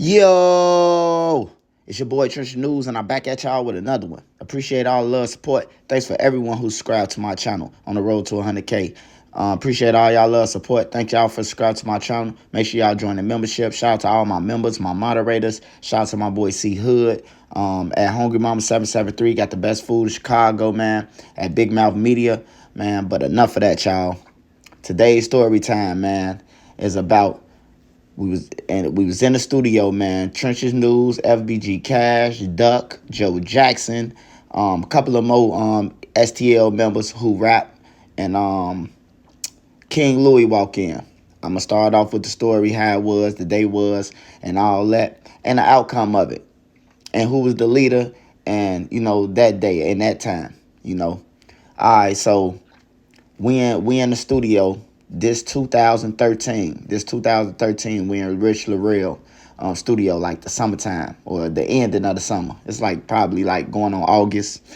Yo, it's your boy Trench News, and I'm back at y'all with another one. Appreciate all the love, support. Thanks for everyone who subscribed to my channel on the road to 100K. Appreciate all y'all love, support. Thank y'all for subscribing to my channel. Make sure y'all join the membership. Shout out to all my members, my moderators. Shout out to my boy C Hood at Hungry Mama 773. Got the best food in Chicago, man. At Big Mouth Media, man. But enough of that, y'all. Today's story time, man, is about. We was in the studio, man. Trenches News, FBG Cash, Duck, Joe Jackson, a couple of more STL members who rap, and King Louie walk in. I'm gonna start off with the story, how it was, the day was, and all that, and the outcome of it, and who was the leader, and that day and that time, All right, so we in the studio. This 2013, we in Rich Lareal studio, like the summertime or the ending of the summer. It's like probably like going on August,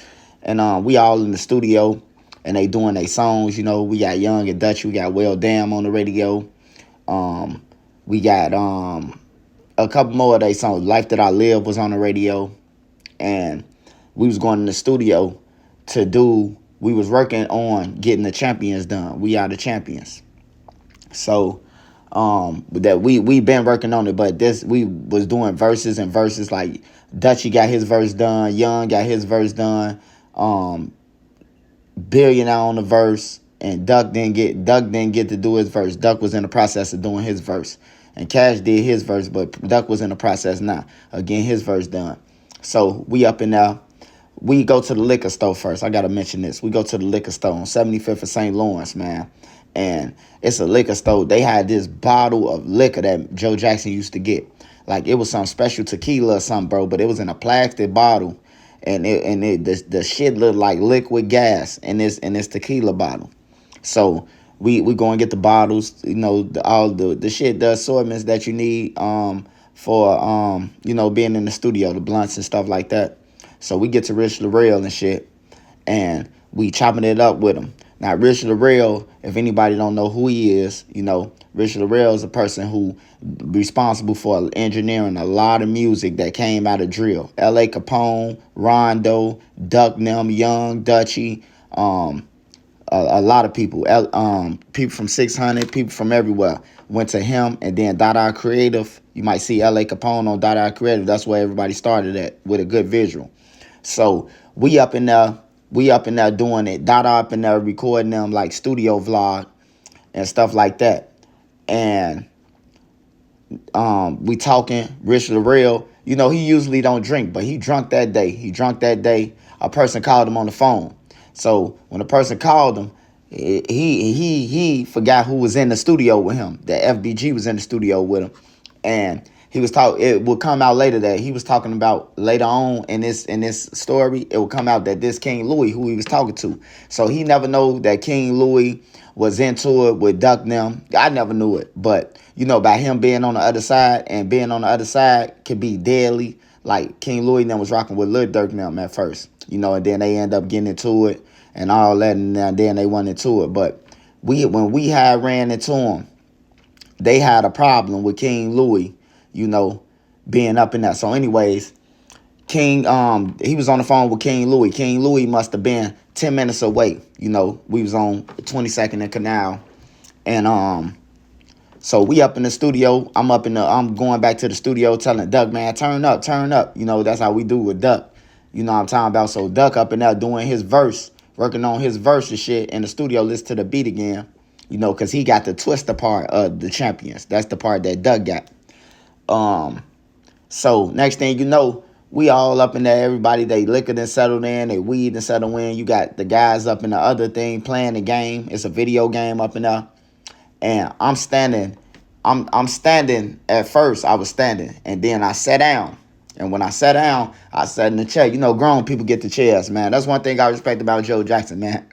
and we all in the studio, and they doing their songs. We got Young and Dutch, we got Well Damn on the radio. We got a couple more of their songs. Life That I Live was on the radio, and we was going in the studio to do. We was working on getting the champions done. We are the champions. So that we been working on it, but we was doing verses and verses. Like Dutchy got his verse done, Young got his verse done, Billionaire on the verse, and Duck didn't get to do his verse. Duck was in the process of doing his verse, and Cash did his verse, but Duck was in the process now of getting his verse done. So we up in there. We go to the liquor store first. I gotta mention this. We go to the liquor store on 75th of St. Lawrence, man. And it's a liquor store. They had this bottle of liquor that Joe Jackson used to get. Like it was some special tequila or something, bro. But it was in a plastic bottle, and the shit looked like liquid gas in this tequila bottle. So we go and get the bottles, all the shit, the assortments that you need for being in the studio, the blunts and stuff like that. So we get to Rich Lareal and shit, and we chopping it up with him. Now, Rich Lareal, if anybody don't know who he is, Rich Lareal is a person who responsible for engineering a lot of music that came out of drill. L.A. Capone, Rondo, Duck Nem, Young, Dutchy, a lot of people. People from 600, people from everywhere went to him, and then Dada Creative. You might see L.A. Capone on Dada Creative. That's where everybody started at, with a good visual. So we up in there doing it. Dada up in there recording them like studio vlog and stuff like that. And we talking. Rich Lareal, he usually don't drink, but he drunk that day. A person called him on the phone. So when the person called him, he forgot who was in the studio with him. The FBG was in the studio with him, and he was talking. It will come out later that he was talking about later on in this story. It will come out that this King Louie, who he was talking to, so he never know that King Louie was into it with Duck Nem. I never knew it, but by him being on the other side, and being on the other side could be deadly. Like King Louie Nem was rocking with Lil Durk Nem at first, and then they end up getting into it and all that, and then they went into it. But when we had ran into him, they had a problem with King Louie, being up in that. So anyways, King, he was on the phone with King Louie. King Louie must have been 10 minutes away. We was on 22nd and Canal. And so we up in the studio. I'm going back to the studio telling Duck, man, turn up. That's how we do with Duck. You know what I'm talking about? So Duck up in there doing his verse, working on his verse and shit in the studio, listen to the beat again. Because he got the twister part of the champions. That's the part that Duck got. So next thing you know, we all up in there. Everybody, they liquor done settled in, they weed done settled in. You got the guys up in the other thing playing the game. It's a video game up in there. And I'm standing. I'm standing. At first, I was standing. And then I sat down. And when I sat down, I sat in the chair. Grown people get the chairs, man. That's one thing I respect about Joe Jackson, man.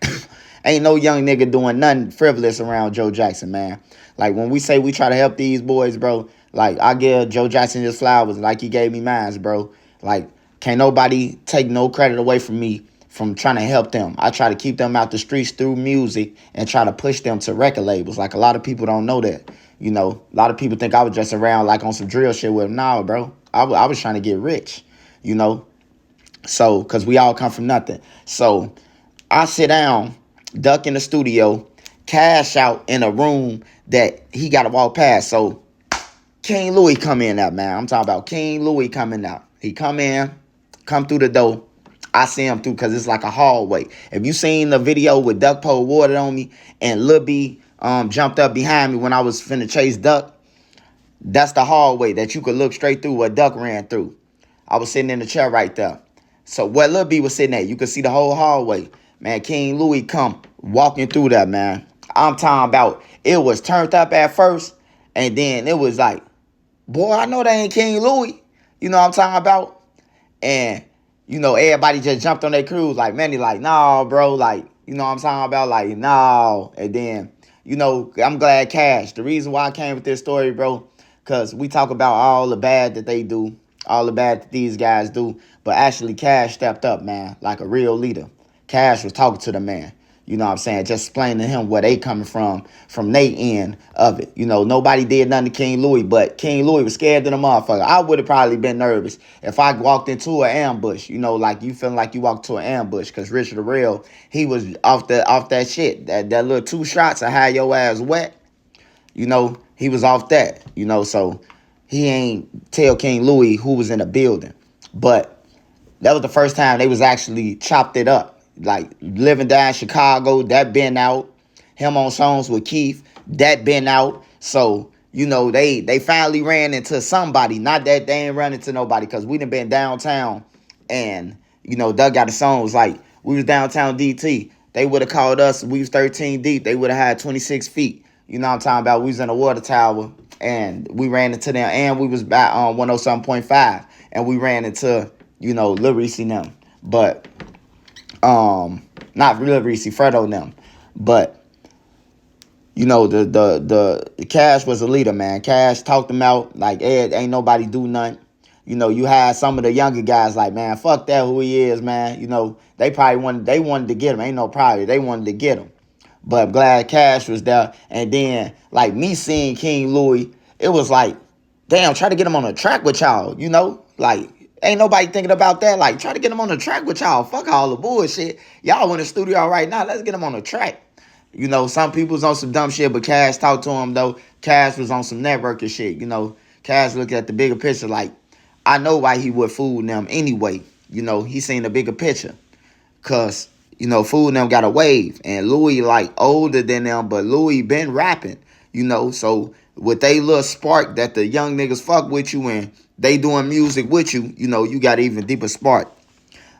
Ain't no young nigga doing nothing frivolous around Joe Jackson, man. Like, when we say we try to help these boys, bro, like, I give Joe Jackson his flowers like he gave me mine, bro. Like, can't nobody take no credit away from me from trying to help them. I try to keep them out the streets through music and try to push them to record labels. Like, a lot of people don't know that. You know, a lot of people think I was just around like on some drill shit with him. Nah, bro. I was trying to get rich, you know. So, because we all come from nothing. So, I sit down, duck in the studio, cash out in a room that he got to walk past. So, King Louie come in out, man. I'm talking about King Louie coming out. He come in, come through the door. I see him through because it's like a hallway. If you seen the video with Duck poured water on me and Lil B jumped up behind me when I was finna chase Duck, that's the hallway that you could look straight through where Duck ran through. I was sitting in the chair right there. So where Lil B was sitting at, you could see the whole hallway. Man, King Louie come walking through that, man. I'm talking about it was turned up at first, and then it was like, boy, I know that ain't King Louie. You know what I'm talking about? And, you know, everybody just jumped on their cruise. Like, man, they like, nah, bro. Like, you know what I'm talking about? Like, nah. And then, you know, I'm glad Cash. The reason why I came with this story, bro, because we talk about all the bad that they do, all the bad that these guys do. But actually, Cash stepped up, man, like a real leader. Cash was talking to the man. You know what I'm saying? Just explaining to him where they coming from their end of it. You know, nobody did nothing to King Louie, but King Louie was scared of the motherfucker. I would have probably been nervous if I walked into an ambush. You know, like you feeling like you walked to an ambush, because Richard the Real, he was off that shit. That little 2 shots, I had your ass wet. You know, he was off that. You know, so he ain't tell King Louie who was in the building. But that was the first time they was actually chopped it up. Like, living down in Chicago, that been out. Him on songs with Keith, that been out. So, you know, they finally ran into somebody. Not that they ain't run into nobody, because we done been downtown. And, you know, Doug got a song. It was like, we was downtown DT. They would have called us. We was 13 deep. They would have had 26 feet. You know what I'm talking about? We was in a water tower, and we ran into them. And we was back on 107.5. And we ran into, you know, Lil Reese and them. But not Lil Reese, Fredo and them. But, you know, the Cash was a leader, man. Cash talked them out like, Ed, ain't nobody do nothing. You know, you had some of the younger guys like, man, fuck that, who he is, man. You know, they wanted to get him. Ain't no probably. They wanted to get him. But I'm glad Cash was there. And then, like, me seeing King Louie, it was like, damn, try to get him on a track with y'all, you know? Like, ain't nobody thinking about that. Like, try to get him on the track with y'all. Fuck all the bullshit. Y'all in the studio right now. Let's get him on the track. You know, some people's on some dumb shit, but Cash talked to him, though. Cash was on some networking shit, you know. Cash looked at the bigger picture like, I know why he would fool them anyway. You know, he seen the bigger picture. Because, you know, fool them got a wave. And Louie, like, older than them, but Louie been rapping, you know. So, with they little spark that the young niggas fuck with you and they doing music with you, you know, you got even deeper spark.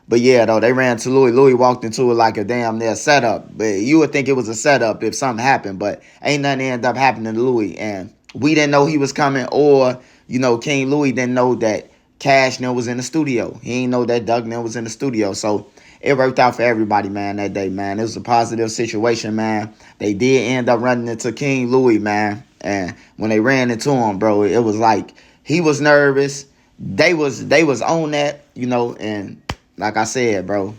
But yeah, though, they ran to Louie. Louie walked into it like a damn near setup. But you would think it was a setup if something happened, but ain't nothing end up happening to Louie. And we didn't know he was coming, or, you know, King Louie didn't know that Cash Nell was in the studio. He didn't know that Doug Nell was in the studio. So it worked out for everybody, man, that day, man. It was a positive situation, man. They did end up running into King Louie, man. And when they ran into him, bro, it was like he was nervous. They was on that, you know, and like I said, bro,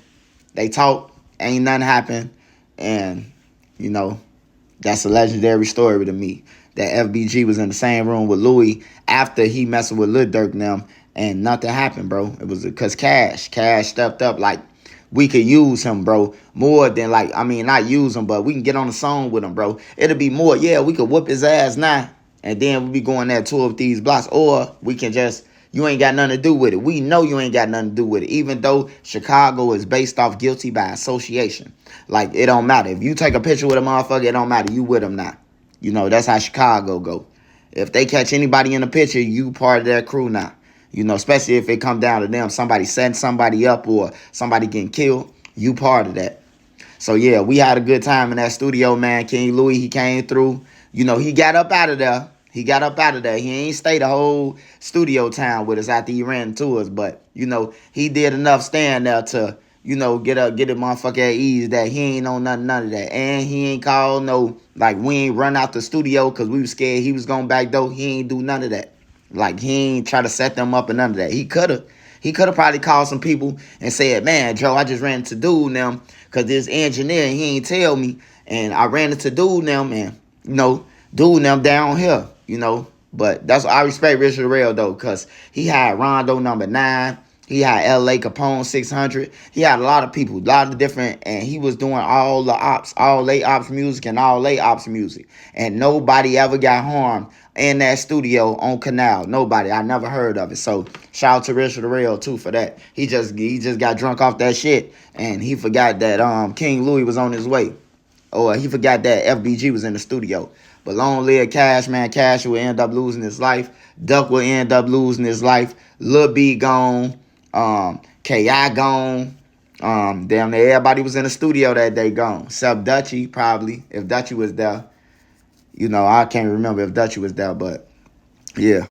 they talked, ain't nothing happened, and, you know, that's a legendary story to me. That FBG was in the same room with Louie after he messing with Lil Durk and them, and nothing happened, bro. It was because Cash stepped up like, we could use him, bro, more than like, I mean, not use him, but we can get on the song with him, bro. It'll be more, yeah, we could whoop his ass now, and then we'll be going that tour of these blocks, or we can just, you ain't got nothing to do with it. We know you ain't got nothing to do with it, even though Chicago is based off guilty by association. Like, it don't matter. If you take a picture with a motherfucker, it don't matter. You with him now. You know, that's how Chicago go. If they catch anybody in the picture, you part of their crew now. You know, especially if it come down to them, somebody setting somebody up or somebody getting killed, you part of that. So, yeah, we had a good time in that studio, man. King Louie, he came through. You know, he got up out of there. He ain't stay the whole studio time with us after he ran into us. But, you know, he did enough staying there to, you know, get a motherfucker at ease that he ain't on none of that. And he ain't called no, like, we ain't run out the studio because we was scared he was going back though. He ain't do none of that. Like, he ain't try to set them up and none of that. He could have probably called some people and said, man, Joe, I just ran into dude now because this engineer, he ain't tell me. And I ran into dude now, man. You know, dude them down here, you know. But that's I respect Richard Rail though, cause he had Rondo #9. He had L.A. Capone 600. He had a lot of people, a lot of different, and he was doing all the ops, all late ops music and all late ops music. And nobody ever got harmed in that studio on Canal. Nobody. I never heard of it. So shout out to Richard Rail too for that. He just got drunk off that shit and he forgot that King Louie was on his way. Or he forgot that FBG was in the studio. But long live Cash, man. Cash will end up losing his life. Duck will end up losing his life. Lil B gone. K.I. gone. Damn near everybody was in the studio that day gone. Except Dutchy, probably. If Dutchy was there. You know, I can't remember if Dutchy was there, but yeah.